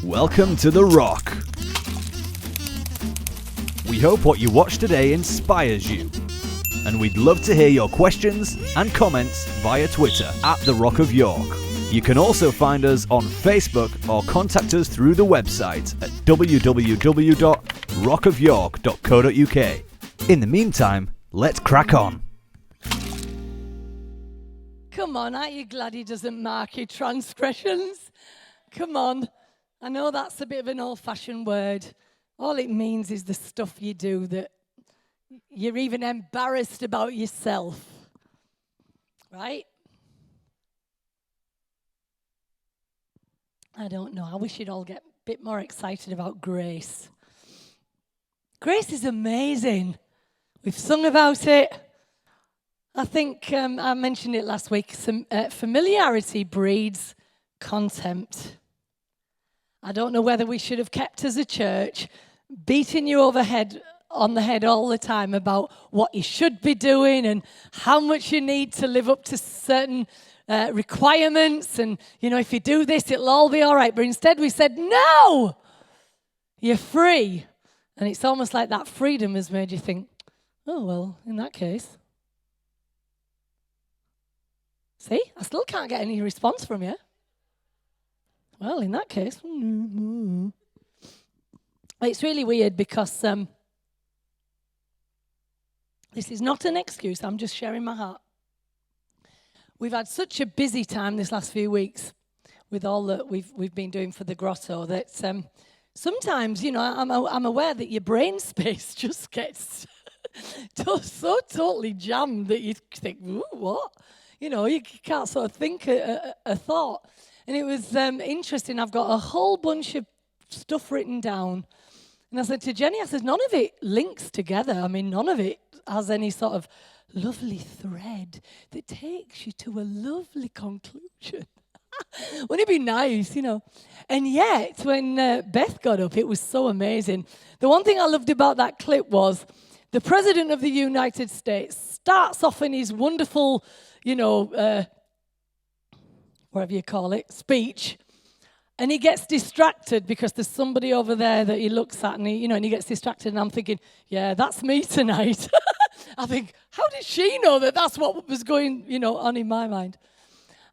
Welcome to The Rock. We hope what you watch today inspires you. And we'd love to hear your questions and comments via Twitter at The Rock of York. You can also find us on Facebook or contact us through the website at www.rockofyork.co.uk. In the meantime, let's crack on. Come on, aren't you glad he doesn't mark your transgressions? Come on. I know that's a bit of an old-fashioned word. All it means is the stuff you do that you're even embarrassed about yourself. Right? I don't know. I wish you'd all get a bit more excited about grace. Grace is amazing. We've sung about it. I think I mentioned it last week. Familiarity breeds contempt. I don't know whether we should have kept as a church beating you on the head all the time about what you should be doing and how much you need to live up to certain requirements. And, if you do this, it'll all be all right. But instead we said, no, you're free. And it's almost like that freedom has made you think, oh, well, in that case. See, I still can't get any response from you. Well, in that case, it's really weird because this is not an excuse. I'm just sharing my heart. We've had such a busy time this last few weeks with all that we've been doing for the grotto that sometimes, I'm aware that your brain space just gets so totally jammed that you think, ooh, what? You can't sort of think a thought. And it was interesting. I've got a whole bunch of stuff written down. And I said to Jenny, none of it links together. I mean, none of it has any sort of lovely thread that takes you to a lovely conclusion. Wouldn't it be nice, And yet, when Beth got up, it was so amazing. The one thing I loved about that clip was the President of the United States starts off in his wonderful, whatever you call it, speech, and he gets distracted because there's somebody over there that he looks at, and he gets distracted, and I'm thinking, yeah, that's me tonight. I think, how did she know that that's what was going, on in my mind?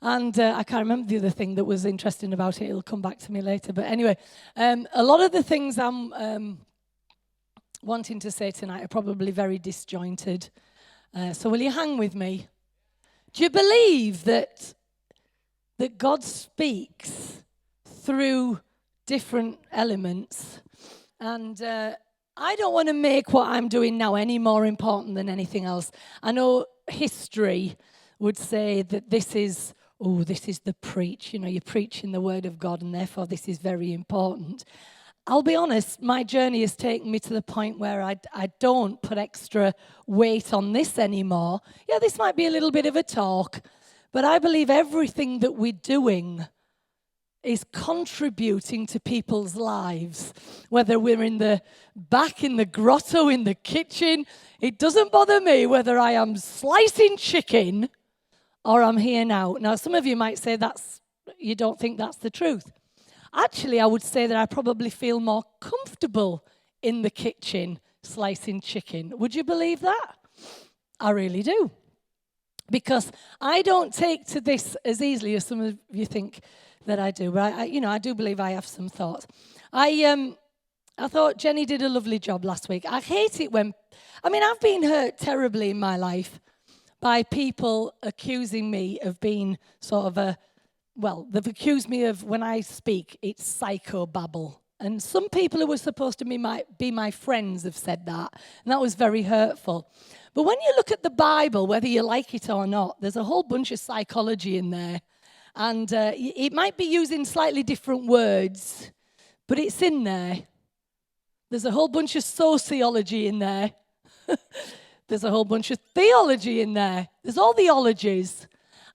And I can't remember the other thing that was interesting about it. It'll come back to me later. But anyway, a lot of the things I'm wanting to say tonight are probably very disjointed. So will you hang with me? Do you believe that God speaks through different elements? And I don't want to make what I'm doing now any more important than anything else. I know history would say that this is the preach. You're preaching the word of God, and therefore this is very important. I'll be honest, my journey has taken me to the point where I don't put extra weight on this anymore. Yeah, this might be a little bit of a talk, but I believe everything that we're doing is contributing to people's lives. Whether we're back in the grotto, in the kitchen, it doesn't bother me whether I am slicing chicken or I'm here now. Now, some of you might say you don't think that's the truth. Actually, I would say that I probably feel more comfortable in the kitchen slicing chicken. Would you believe that? I really do. Because I don't take to this as easily as some of you think that I do. But I do believe I have some thoughts. I thought Jenny did a lovely job last week. I hate it I've been hurt terribly in my life by people accusing me of being sort of they've accused me of, when I speak, it's psychobabble. And some people who were supposed to be my friends have said that, and that was very hurtful. But when you look at the Bible, whether you like it or not, there's a whole bunch of psychology in there. And it might be using slightly different words, but it's in there. There's a whole bunch of sociology in there. There's a whole bunch of theology in there. There's all the ologies.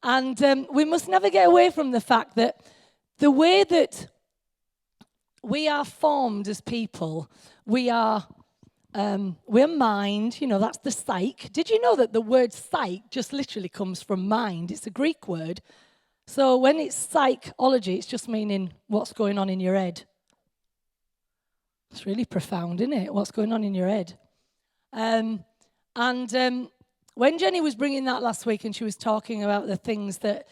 And we must never get away from the fact that the way that we are formed as people, we're mind, that's the psyche. Did you know that the word psyche just literally comes from mind? It's a Greek word. So when it's psychology, it's just meaning what's going on in your head. It's really profound, isn't it? What's going on in your head? And when Jenny was bringing that last week and she was talking about the things that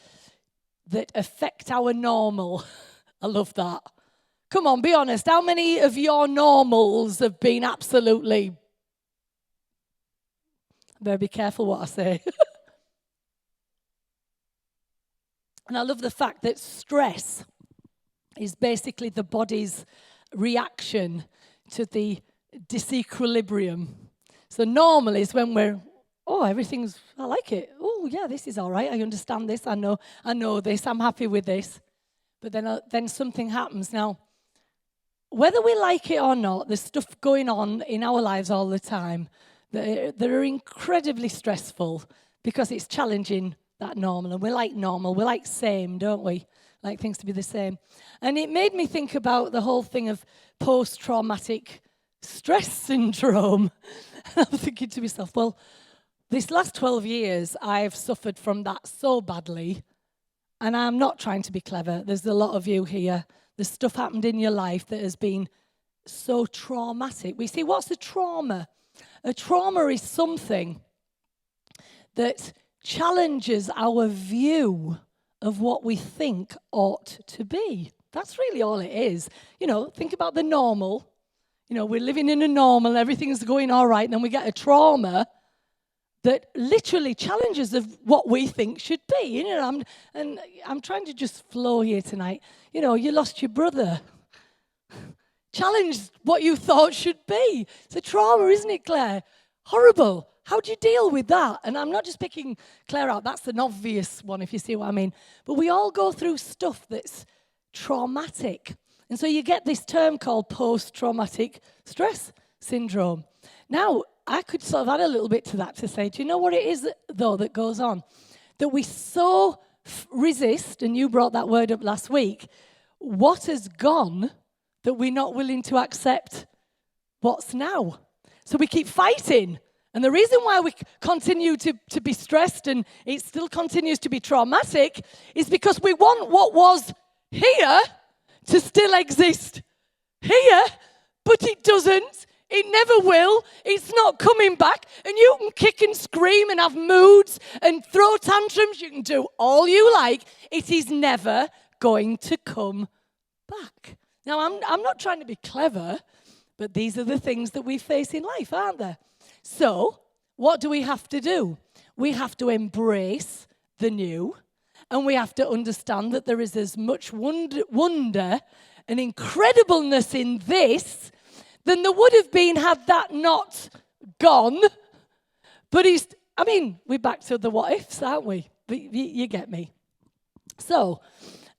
affect our normal, I love that. Come on, be honest. How many of your normals have been absolutely... Better be careful what I say. And I love the fact that stress is basically the body's reaction to the disequilibrium. So normal is when we're, everything's, I like it. Oh, yeah, this is all right. I understand this. I know this. I'm happy with this. But then something happens. Now, whether we like it or not, there's stuff going on in our lives all the time that are incredibly stressful because it's challenging that normal. And we like normal. We like same, don't we? Like things to be the same. And it made me think about the whole thing of post-traumatic stress syndrome. I'm thinking to myself, well, this last 12 years, I've suffered from that so badly. And I'm not trying to be clever. There's a lot of you here. There's stuff happened in your life that has been so traumatic. We see, what's a trauma? A trauma is something that challenges our view of what we think ought to be. That's really all it is. Think about the normal. We're living in a normal, everything's going all right, and then we get a trauma that literally challenges of what we think should be. I'm trying to just flow here tonight. You lost your brother. Challenged what you thought should be. It's a trauma, isn't it, Claire? Horrible. How do you deal with that? And I'm not just picking Claire out. That's an obvious one, if you see what I mean. But we all go through stuff that's traumatic. And so you get this term called post-traumatic stress syndrome. Now, I could sort of add a little bit to that to say, do you know what it is, though, that goes on? That we so resist, and you brought that word up last week, what has gone that we're not willing to accept what's now. So we keep fighting. And the reason why we continue to be stressed and it still continues to be traumatic is because we want what was here to still exist here, but it doesn't. It never will. It's not coming back. And you can kick and scream and have moods and throw tantrums. You can do all you like. It is never going to come back. Now, I'm not trying to be clever, but these are the things that we face in life, aren't there? So, what do we have to do? We have to embrace the new, and we have to understand that there is as much wonder and incredibleness in this than there would have been had that not gone. But we're back to the what ifs, aren't we? You get me. So,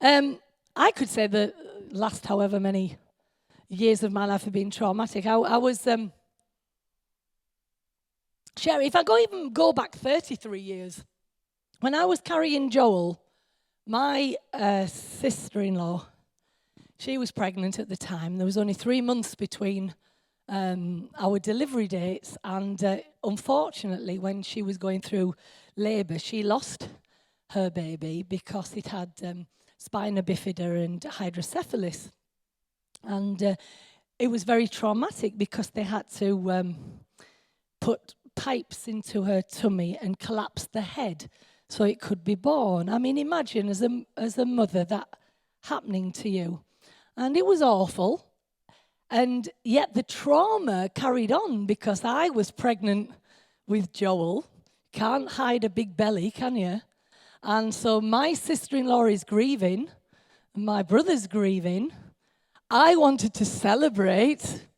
I could say the last however many years of my life have been traumatic. I was, Sherry, if I go back 33 years, when I was carrying Joel, my sister-in-law, she was pregnant at the time. There was only 3 months between our delivery dates, and unfortunately, when she was going through labour, she lost her baby because it had spina bifida and hydrocephalus. And it was very traumatic because they had to put pipes into her tummy and collapse the head so it could be born. I mean, imagine as a mother that happening to you. And it was awful. And yet the trauma carried on because I was pregnant with Joel. Can't hide a big belly, can you? And so my sister-in-law is grieving, and my brother's grieving. I wanted to celebrate,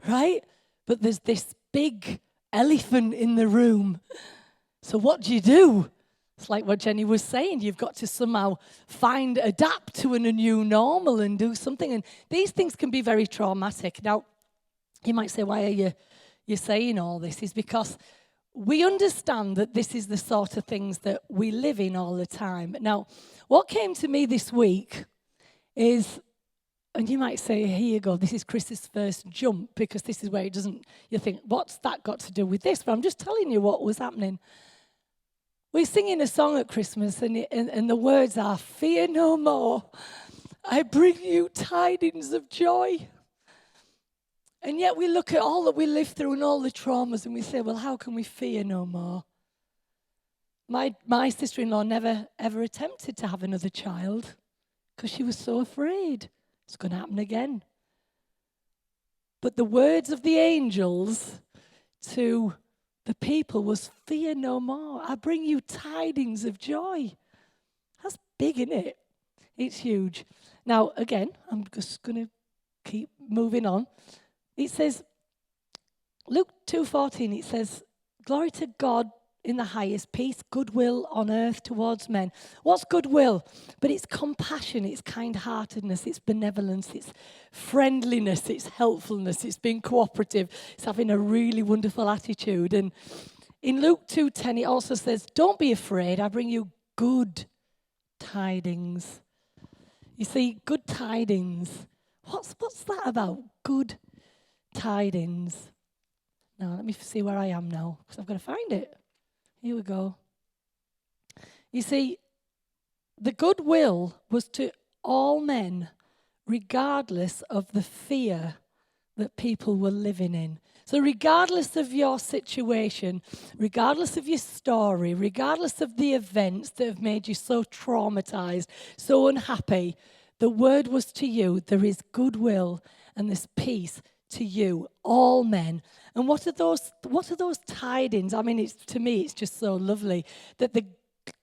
right? But there's this big elephant in the room. So what do? It's like what Jenny was saying. You've got to somehow adapt to a new normal and do something. And these things can be very traumatic. Now, you might say, why are you saying all this? Is because we understand that this is the sort of things that we live in all the time. Now, what came to me this week is, and you might say, here you go, this is Chris's first jump, because this is where you think, what's that got to do with this? But I'm just telling you what was happening. We're singing a song at Christmas, and the words are, fear no more, I bring you tidings of joy. And yet we look at all that we lived through and all the traumas and we say, well, how can we fear no more? My sister-in-law never, ever attempted to have another child because she was so afraid it's going to happen again. But the words of the angels to the people was, fear no more. I bring you tidings of joy. That's big, isn't it? It's huge. Now, again, I'm just going to keep moving on. It says, Luke 2:14, it says, glory to God in the highest, peace, goodwill on earth towards men. What's goodwill? But it's compassion, it's kind-heartedness, it's benevolence, it's friendliness, it's helpfulness, it's being cooperative, it's having a really wonderful attitude. And in Luke 2:10, it also says, don't be afraid, I bring you good tidings. You see, good tidings. What's that about? Good tidings. Now, let me see where I am now, because I've got to find it. Here we go. You see, the goodwill was to all men, regardless of the fear that people were living in. So regardless of your situation, regardless of your story, regardless of the events that have made you so traumatized, so unhappy, the word was to you, there is goodwill and there's peace to you, all men. And what are those tidings? I mean, to me, it's just so lovely that the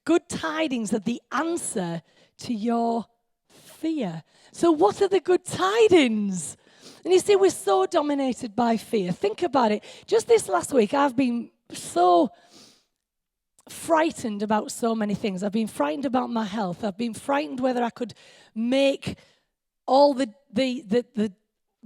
good tidings are the answer to your fear. So what are the good tidings? And you see, we're so dominated by fear. Think about it. Just this last week, I've been so frightened about so many things. I've been frightened about my health. I've been frightened whether I could make all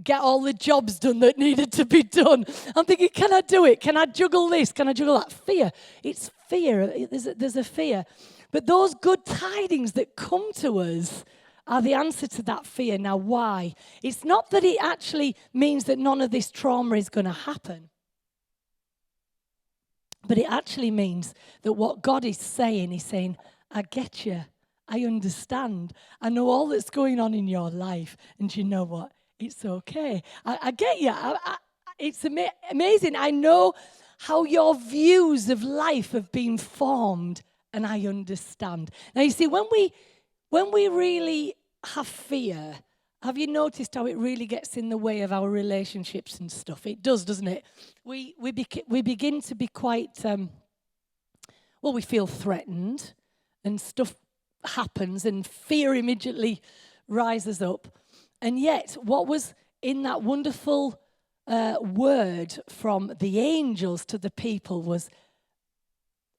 get all the jobs done that needed to be done. I'm thinking, can I do it? Can I juggle this? Can I juggle that? Fear. It's fear. There's a fear. But those good tidings that come to us are the answer to that fear. Now, why? It's not that it actually means that none of this trauma is going to happen. But it actually means that what God is saying, He's saying, I get you. I understand. I know all that's going on in your life. And you know what? It's okay. I get you. It's amazing. I know how your views of life have been formed, and I understand. Now, you see, when we really have fear, have you noticed how it really gets in the way of our relationships and stuff? It does, doesn't it? We begin to be quite, we feel threatened, and stuff happens, and fear immediately rises up. And yet, what was in that wonderful word from the angels to the people was,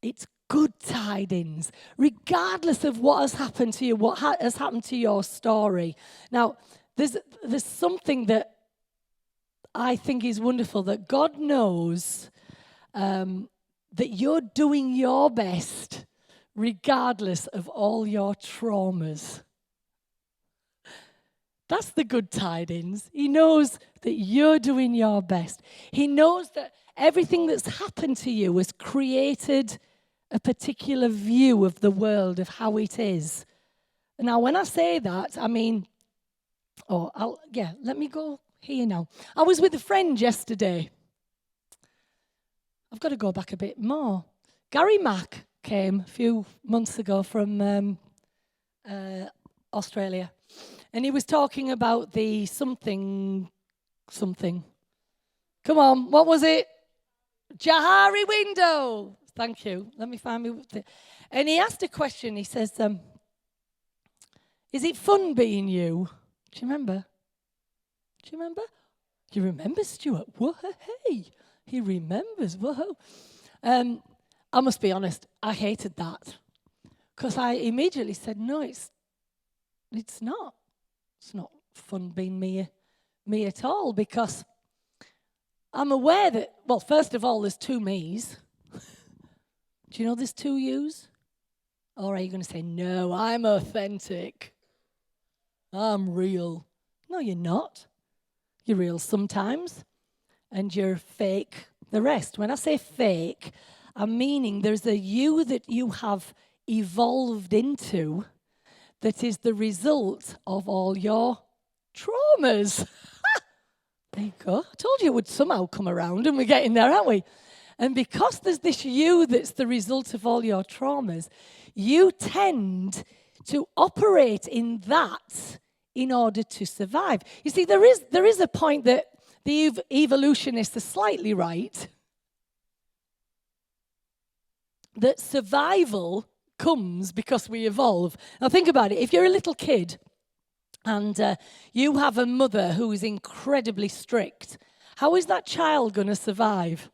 it's good tidings, regardless of what has happened to you, what has happened to your story. Now, there's something that I think is wonderful, that God knows that you're doing your best regardless of all your traumas. That's the good tidings. He knows that you're doing your best. He knows that everything that's happened to you has created a particular view of the world, of how it is. Now, when I say that, I mean, let me go here now. I was with a friend yesterday. I've got to go back a bit more. Gary Mack came a few months ago from Australia. And he was talking about the something. Come on, what was it? Johari window. Thank you. Let me find me. And he asked a question. He says, is it fun being you? Do you remember? You remember, Stuart? Whoa, hey. He remembers. Whoa. I must be honest, I hated that. Because I immediately said, no, it's not. It's not fun being me at all, because I'm aware that, well, first of all, there's two me's. Do you know there's two yous? Or are you going to say, no, I'm authentic. I'm real. No, you're not. You're real sometimes, and you're fake the rest. When I say fake, I'm meaning there's a you that you have evolved into that is the result of all your traumas. There you go. I told you it would somehow come around, and we're getting there, aren't we? And because there's this you that's the result of all your traumas, you tend to operate in that in order to survive. You see, there is a point that the evolutionists are slightly right, that survival comes because we evolve. Now think about it. If you're a little kid and you have a mother who is incredibly strict, how is that child going to survive?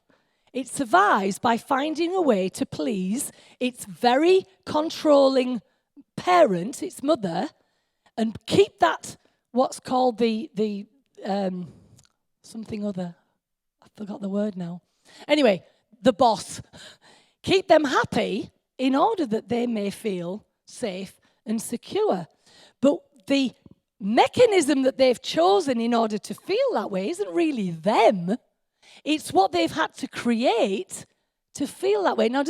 It survives by finding a way to please its very controlling parent, its mother, and keep that, what's called the something other. I forgot the word now. Anyway, the boss. Keep them happy in order that they may feel safe and secure. But the mechanism that they've chosen in order to feel that way isn't really them. It's what they've had to create to feel that way. Now,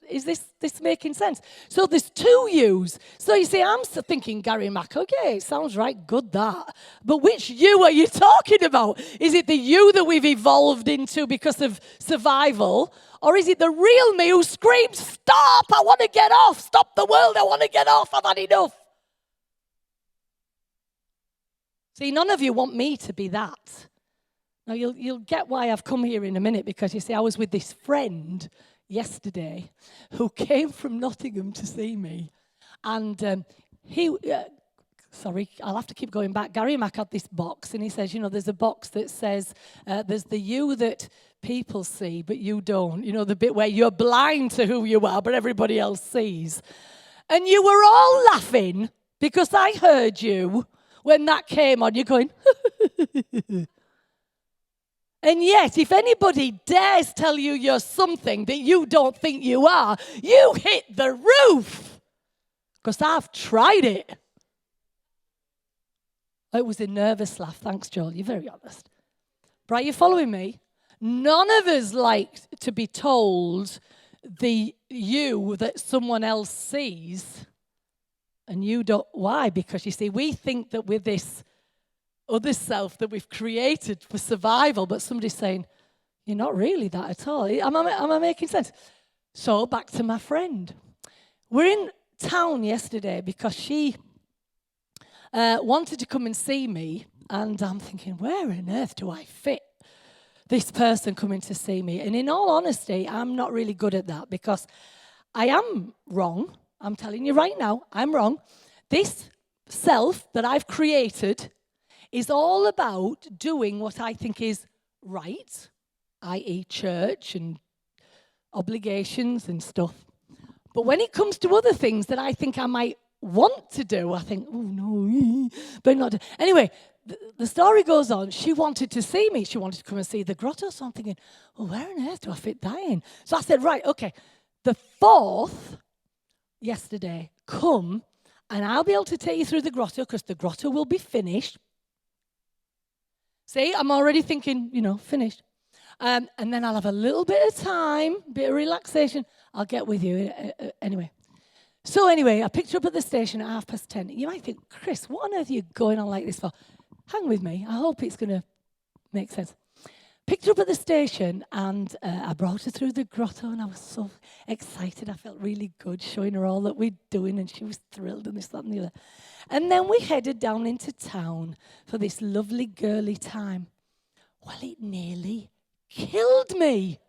is this making sense? So there's two yous. So you see, I'm still thinking Gary Mack, okay, it sounds right, good that. But which you are you talking about? Is it the you that we've evolved into because of survival? Or is it the real me who screams, stop, I want to get off, stop the world, I want to get off, I've had enough? See, none of you want me to be that. Now, you'll get why I've come here in a minute, because you see, I was with this friend yesterday who came from Nottingham to see me. And I'll have to keep going back. Gary Mack had this box, and he says, there's a box that says, there's the you that people see, but you don't. The bit where you're blind to who you are, but everybody else sees. And you were all laughing because I heard you when that came on. You're going, and yet, if anybody dares tell you you're something that you don't think you are, you hit the roof. Because I've tried it. It was a nervous laugh. Thanks, Joel. You're very honest. Right, you following me? None of us like to be told the you that someone else sees. And you don't. Why? Because you see, we think that with this other self that we've created for survival, but somebody's saying, you're not really that at all. Am I making sense? So back to my friend. We're in town yesterday because she wanted to come and see me, and I'm thinking, where on earth do I fit this person coming to see me? And in all honesty, I'm not really good at that, because I am wrong. I'm telling you right now, I'm wrong. This self that I've created is all about doing what I think is right, i.e. church and obligations and stuff. But when it comes to other things that I think I might want to do, I think, oh no, but not. Anyway, the story goes on. She wanted to see me. She wanted to come and see the grotto. So I'm thinking, well, where on earth do I fit that in? So I said, right, okay, the 4th, yesterday, come, and I'll be able to take you through the grotto, because the grotto will be finished. See, I'm already thinking, finished. And then I'll have a little bit of time, bit of relaxation. I'll get with you anyway. So anyway, I picked her up at the station at 10:30. You might think, Chris, what on earth are you going on like this for? Hang with me. I hope it's going to make sense. Picked her up at the station, and I brought her through the grotto, and I was so excited. I felt really good showing her all that we're doing, and she was thrilled, and this, that, and the other. And then we headed down into town for this lovely girly time. Well, it nearly killed me.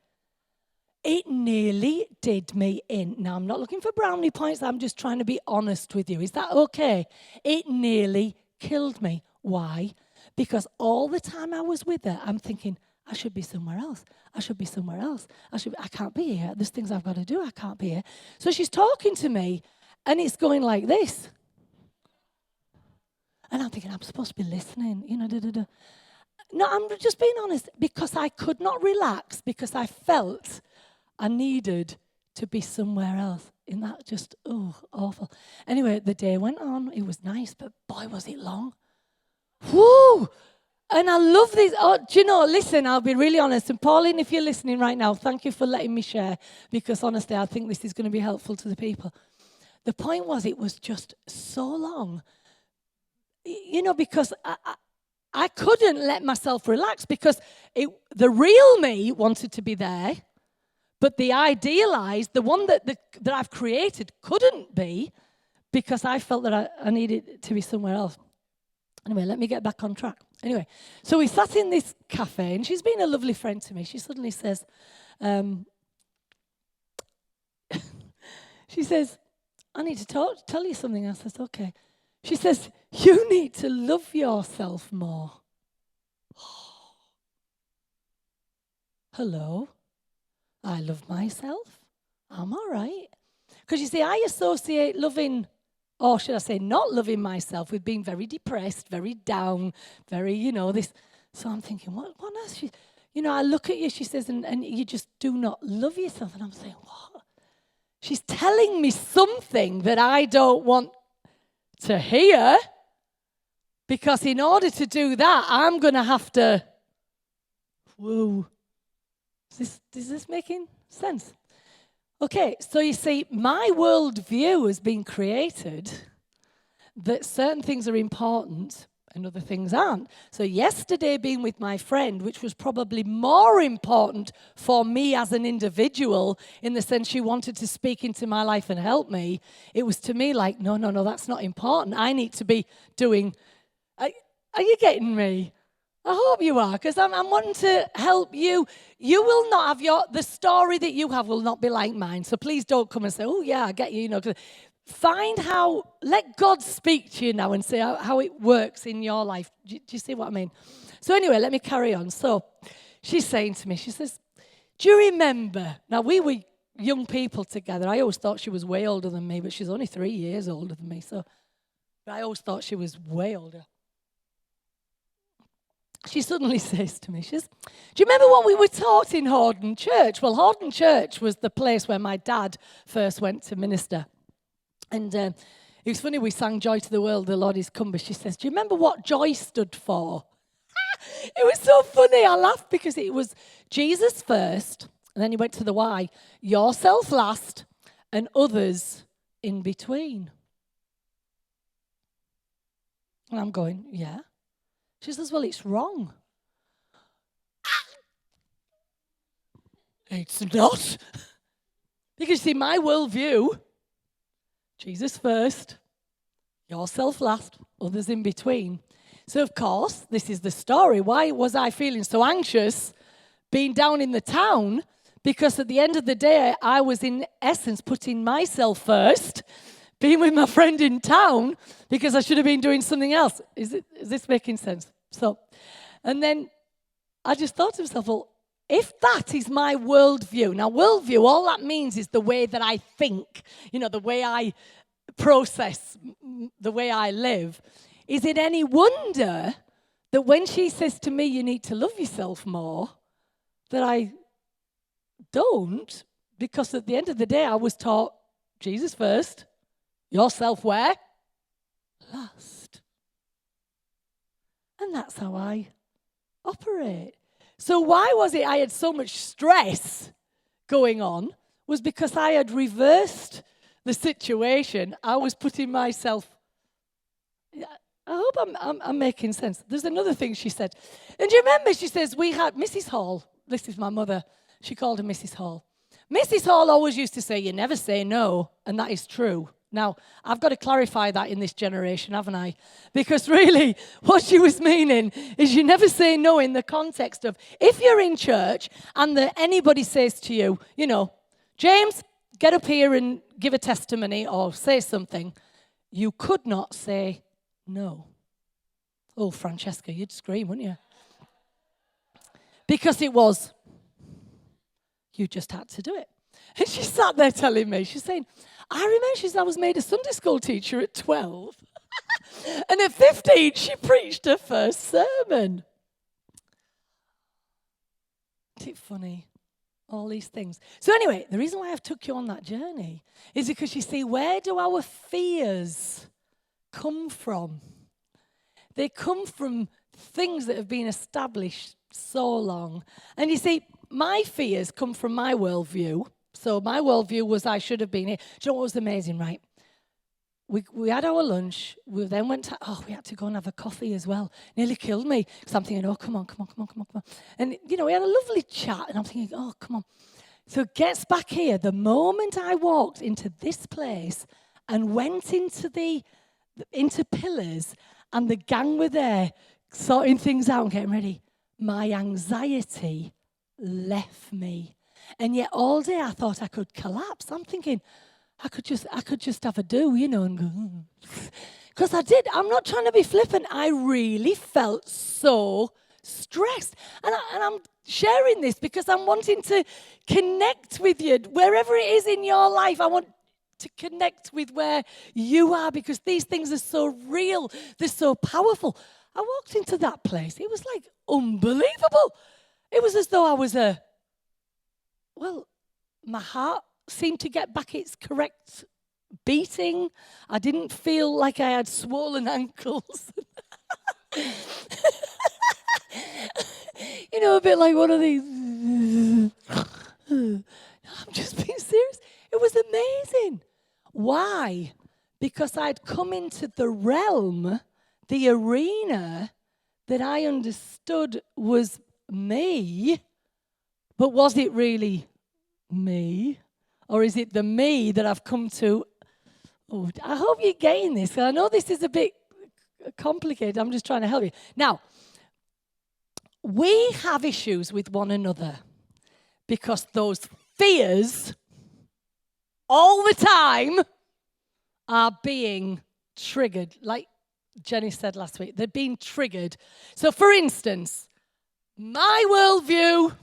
It nearly did me in. Now, I'm not looking for brownie points. I'm just trying to be honest with you. Is that okay? It nearly killed me. Why? Because all the time I was with her, I'm thinking, I should be somewhere else. I should be somewhere else. I can't be here. There's things I've got to do. I can't be here. So she's talking to me, and it's going like this. And I'm thinking, I'm supposed to be listening, No, I'm just being honest, because I could not relax, because I felt I needed to be somewhere else. Isn't that just, awful? Anyway, the day went on. It was nice, but boy, was it long. Woo! And I love this. Oh, do you know, listen, I'll be really honest. And Pauline, if you're listening right now, thank you for letting me share, because honestly, I think this is going to be helpful to the people. The point was, it was just so long. Because I couldn't let myself relax because the real me wanted to be there, but the idealized, the one that I've created, couldn't be because I felt that I needed to be somewhere else. Anyway, let me get back on track. Anyway, so we sat in this cafe, and she's been a lovely friend to me. She suddenly says, she says, I need to tell you something. I says, okay. She says, you need to love yourself more. Hello? I love myself. I'm all right. Because you see, I associate loving, or should I say not loving myself, with being very depressed, very down, very, this. So I'm thinking, what else? I look at you, she says, and you just do not love yourself. And I'm saying, what? She's telling me something that I don't want to hear, because in order to do that, I'm going to have to, whoa. Is this making sense? Okay, so you see, my worldview has been created that certain things are important and other things aren't. So yesterday being with my friend, which was probably more important for me as an individual, in the sense she wanted to speak into my life and help me, it was to me like, no, that's not important. I need to be doing, are you getting me? I hope you are, because I'm wanting to help you. You will not have the story that you have will not be like mine. So please don't come and say, oh yeah, I get you, 'cause let God speak to you now and say how it works in your life. Do you see what I mean? So anyway, let me carry on. So she's saying to me, she says, do you remember? Now, we were young people together. I always thought she was way older than me, but she's only 3 years older than me. So I always thought she was way older. She suddenly says to me, she says, do you remember what we were taught in Horden Church? Well, Horden Church was the place where my dad first went to minister. And it was funny, we sang Joy to the World, the Lord is come. But she says, do you remember what joy stood for? It was so funny. I laughed because it was Jesus first, and then he went to the why. Yourself last, and others in between. And I'm going, yeah. She says, well, it's wrong. It's not. Because, see, my worldview, Jesus first, yourself last, others in between. So, of course, this is the story. Why was I feeling so anxious being down in the town? Because at the end of the day, I was, in essence, putting myself first, being with my friend in town, because I should have been doing something else. Is this making sense? So, and then I just thought to myself, well, if that is my worldview, now worldview, all that means is the way that I think, the way I process, the way I live. Is it any wonder that when she says to me, you need to love yourself more, that I don't? Because at the end of the day, I was taught Jesus first, yourself where? Last. And that's how I operate. So why was it I had so much stress going on? Was because I had reversed the situation. I was putting myself... I hope I'm making sense. There's another thing she said. And do you remember, she says, we had Mrs. Hall. This is my mother. She called her Mrs. Hall. Mrs. Hall always used to say, you never say no. And that is true. Now, I've got to clarify that in this generation, haven't I? Because really, what she was meaning is you never say no in the context of, if you're in church and anybody says to you, James, get up here and give a testimony or say something, you could not say no. Oh, Francesca, you'd scream, wouldn't you? Because it was, you just had to do it. And she sat there telling me, she's saying, I remember I was made a Sunday school teacher at 12. And at 15, she preached her first sermon. Isn't it funny? All these things. So anyway, the reason why I've took you on that journey is because you see, where do our fears come from? They come from things that have been established so long. And you see, my fears come from my worldview. So my worldview was I should have been here. Do you know what was amazing, right? we had our lunch. We then we had to go and have a coffee as well. Nearly killed me. Because I'm thinking, oh, come on. And, we had a lovely chat. And I'm thinking, oh, come on. So it gets back here. The moment I walked into this place and went into Pillars and the gang were there sorting things out and getting ready, my anxiety left me. And yet all day I thought I could collapse. I'm thinking, I could just have a do, and go, because I did. I'm not trying to be flippant. I really felt so stressed. And I'm sharing this because I'm wanting to connect with you. Wherever it is in your life, I want to connect with where you are because these things are so real. They're so powerful. I walked into that place. It was like unbelievable. It was as though I was my heart seemed to get back its correct beating. I didn't feel like I had swollen ankles. A bit like one of these. I'm just being serious. It was amazing. Why? Because I'd come into the realm, the arena that I understood was me, but was it really me? Or is it the me that I've come to? Oh, I hope you're getting this. I know this is a bit complicated. I'm just trying to help you. Now, we have issues with one another because those fears all the time are being triggered. Like Jenny said last week, they're being triggered. So, for instance, my worldview,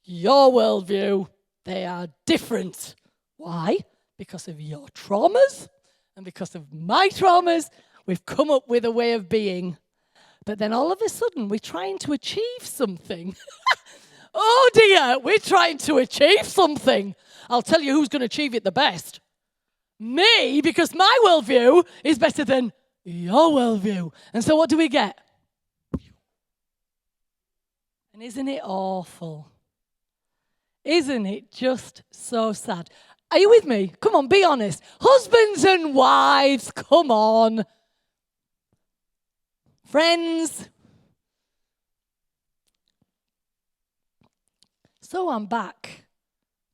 your worldview, they are different. Why? Because of your traumas and because of my traumas, we've come up with a way of being. But then all of a sudden, we're trying to achieve something. Oh dear, we're trying to achieve something. I'll tell you who's going to achieve it the best. Me, because my worldview is better than your worldview. And so what do we get? And isn't it awful? Isn't it just so sad? Are you with me? Come on, be honest. Husbands and wives, come on. Friends. So I'm back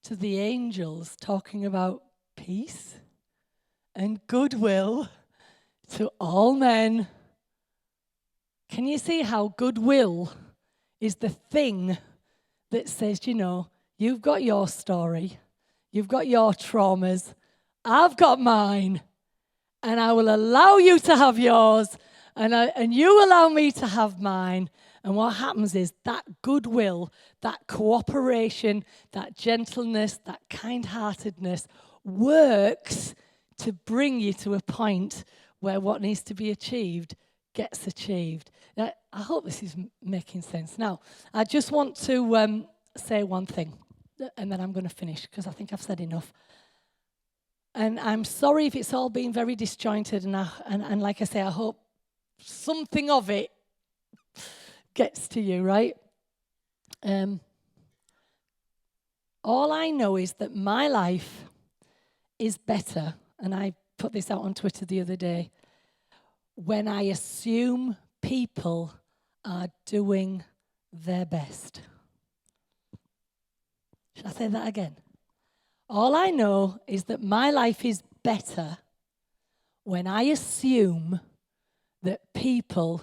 to the angels talking about peace and goodwill to all men. Can you see how goodwill is the thing that says, you've got your story, you've got your traumas, I've got mine, and I will allow you to have yours, and you allow me to have mine. And what happens is that goodwill, that cooperation, that gentleness, that kind-heartedness works to bring you to a point where what needs to be achieved gets achieved. Now, I hope this is making sense. Now, I just want to say one thing, and then I'm going to finish because I think I've said enough. And I'm sorry if it's all been very disjointed, and like I say, I hope something of it gets to you, right? All I know is that my life is better, and I put this out on Twitter the other day, when I assume people are doing their best. Should I say that again? All I know is that my life is better when I assume that people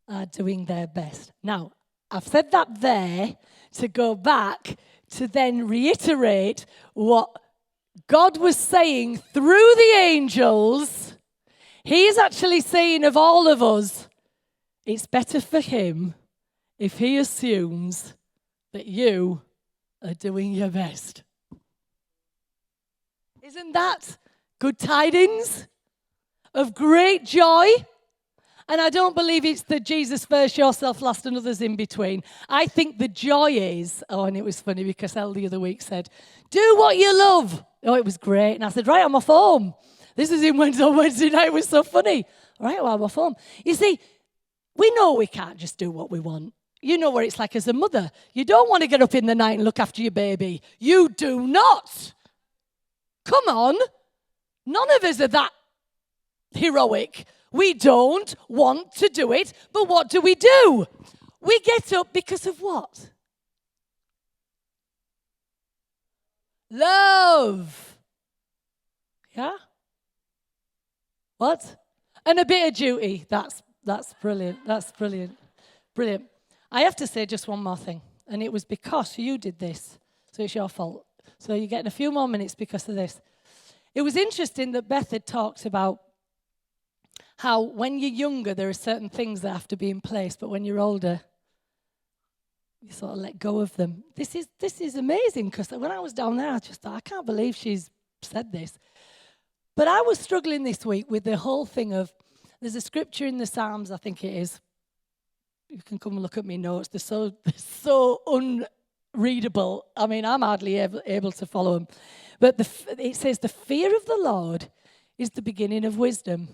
are doing their best. Now, I've said that there to go back to then reiterate what God was saying through the angels. He is actually saying of all of us, it's better for him if he assumes that you are doing your best. Isn't that good tidings of great joy? And I don't believe it's the Jesus first, yourself last, and others in between. I think the joy is, and it was funny because Elle the other week said, do what you love. Oh, it was great. And I said, right, I'm off home. This is on Wednesday night. It was so funny. Right, well, I'm off home. You see, we know we can't just do what we want. You know what it's like as a mother. You don't want to get up in the night and look after your baby. You do not. Come on. None of us are that heroic. We don't want to do it, but what do? We get up because of what? Love. Yeah? What? And a bit of duty. That's brilliant. That's brilliant. Brilliant. I have to say just one more thing. And it was because you did this. So it's your fault. So you're getting a few more minutes because of this. It was interesting that Beth had talked about how when you're younger, there are certain things that have to be in place, but when you're older, you sort of let go of them. This is amazing, because when I was down there, I just thought, I can't believe she's said this. But I was struggling this week with the whole thing of, there's a scripture in the Psalms, I think it is. You can come and look at my notes. They're so unreadable. I mean, I'm hardly able to follow them. But it says, the fear of the Lord is the beginning of wisdom,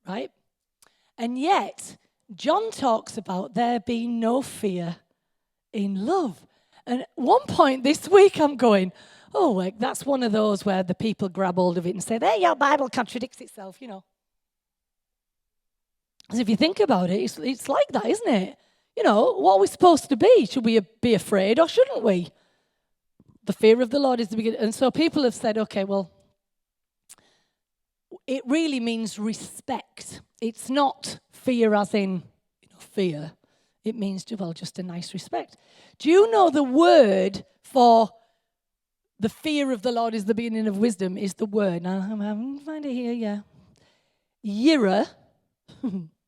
right? And yet, John talks about there being no fear in love. And at one point this week, I'm going, oh, like, that's one of those where the people grab hold of it and say, hey, your Bible contradicts itself, you know. Because if you think about it, it's like that, isn't it? You know, what are we supposed to be? Should we be afraid or shouldn't we? The fear of the Lord is the beginning. And so people have said, okay, well, it really means respect. It's not fear as in, fear. It means, well, just a nice respect. Do you know the word for the fear of the Lord is the beginning of wisdom is the word? Now, I'm having to find it here, yeah. Yirah,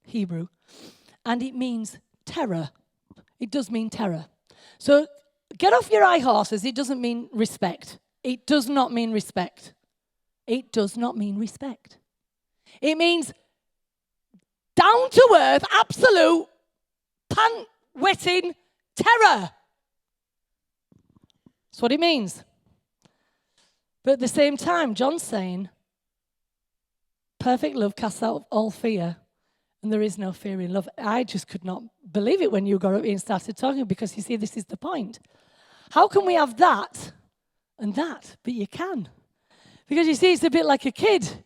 Hebrew, and it means terror. It does mean terror. So get off your high horses. It doesn't mean respect. It does not mean respect. It does not mean respect. It means down to earth, absolute, pant-wetting terror. That's what it means. But at the same time, John's saying, perfect love casts out all fear, and there is no fear in love. I just could not believe it when you got up here and started talking, because you see, this is the point. How can we have that and that? But you can. Because you see, it's a bit like a kid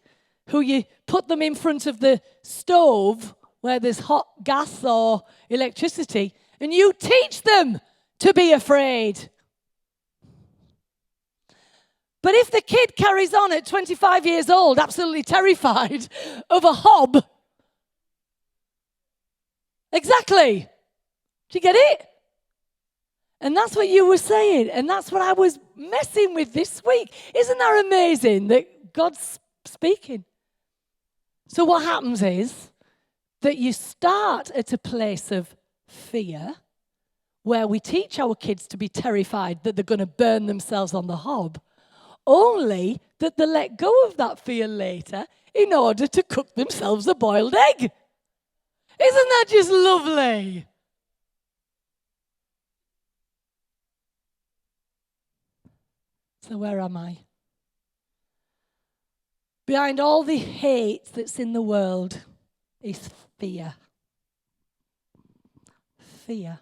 who you put them in front of the stove where there's hot gas or electricity, and you teach them to be afraid. But if the kid carries on at 25 years old, absolutely terrified of a hob, exactly. Do you get it? And that's what you were saying, and that's what I was messing with this week. Isn't that amazing that God's speaking? So what happens is that you start at a place of fear where we teach our kids to be terrified that they're going to burn themselves on the hob, only that they let go of that fear later in order to cook themselves a boiled egg. Isn't that just lovely? So where am I? Behind all the hate that's in the world is fear. Fear.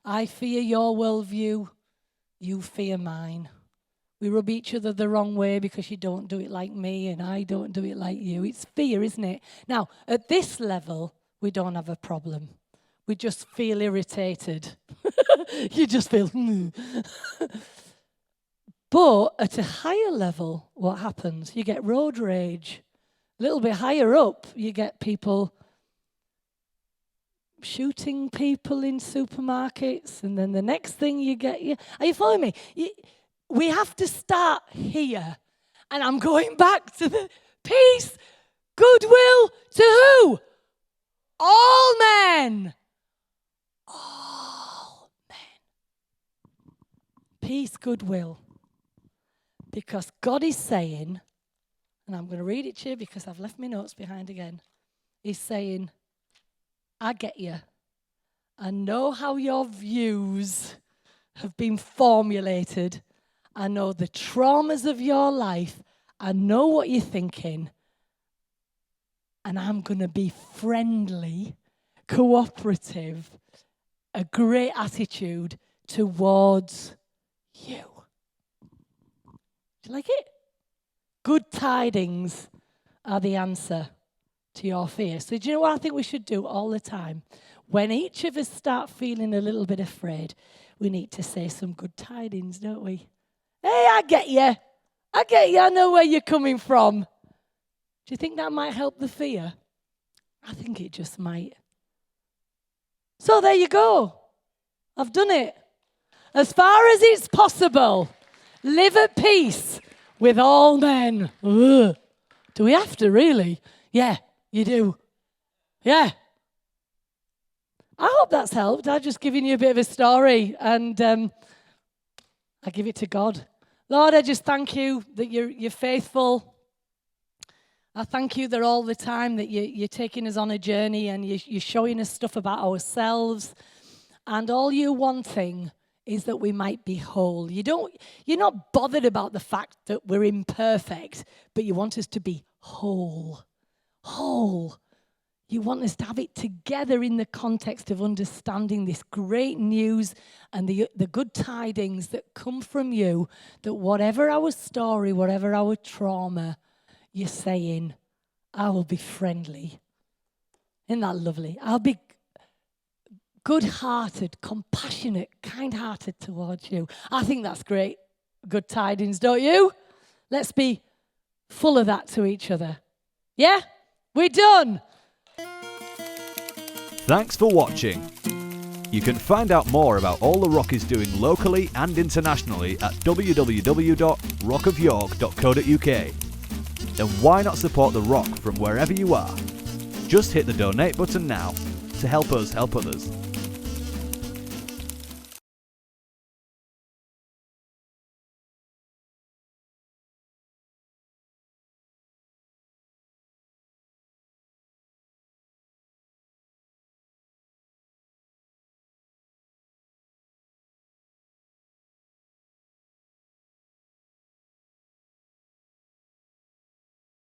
I fear your worldview, you fear mine. We rub each other the wrong way because you don't do it like me and I don't do it like you. It's fear, isn't it? Now, at this level, we don't have a problem. We just feel irritated. You just feel, But at a higher level, what happens? You get road rage. A little bit higher up, you get people shooting people in supermarkets, and then the next thing you get... Are you following me? We have to start here. And I'm going back to the peace, goodwill to who? All men. All men. Peace, goodwill. Because God is saying, and I'm going to read it to you because I've left my notes behind again. He's saying, I get you. I know how your views have been formulated. I know the traumas of your life. I know what you're thinking. And I'm going to be friendly, cooperative, a great attitude towards you. Do you like it? Good tidings are the answer to your fear. So do you know what I think we should do all the time? When each of us start feeling a little bit afraid, we need to say some good tidings, don't we? Hey, I get you. I get you. I know where you're coming from. Do you think that might help the fear? I think it just might. So there you go. I've done it. As far as it's possible, live at peace with all men. Ugh. Do we have to, really? Yeah, you do. Yeah. I hope that's helped. I've just given you a bit of a story, and I give it to God. Lord, I just thank you that you're faithful. I thank you that all the time that you're taking us on a journey and you're showing us stuff about ourselves. And all you're wanting is that we might be whole. You're not bothered about the fact that we're imperfect, but you want us to be whole. Whole. You want us to have it together in the context of understanding this great news and the good tidings that come from you, that whatever our story, whatever our trauma, you're saying, I will be friendly. Isn't that lovely? I'll be good-hearted, compassionate, kind-hearted towards you. I think that's great. Good tidings, don't you? Let's be full of that to each other. Yeah? We're done. Thanks for watching. You can find out more about all The Rock is doing locally and internationally at www.rockofyork.co.uk. And why not support The Rock from wherever you are? Just hit the donate button now to help us help others.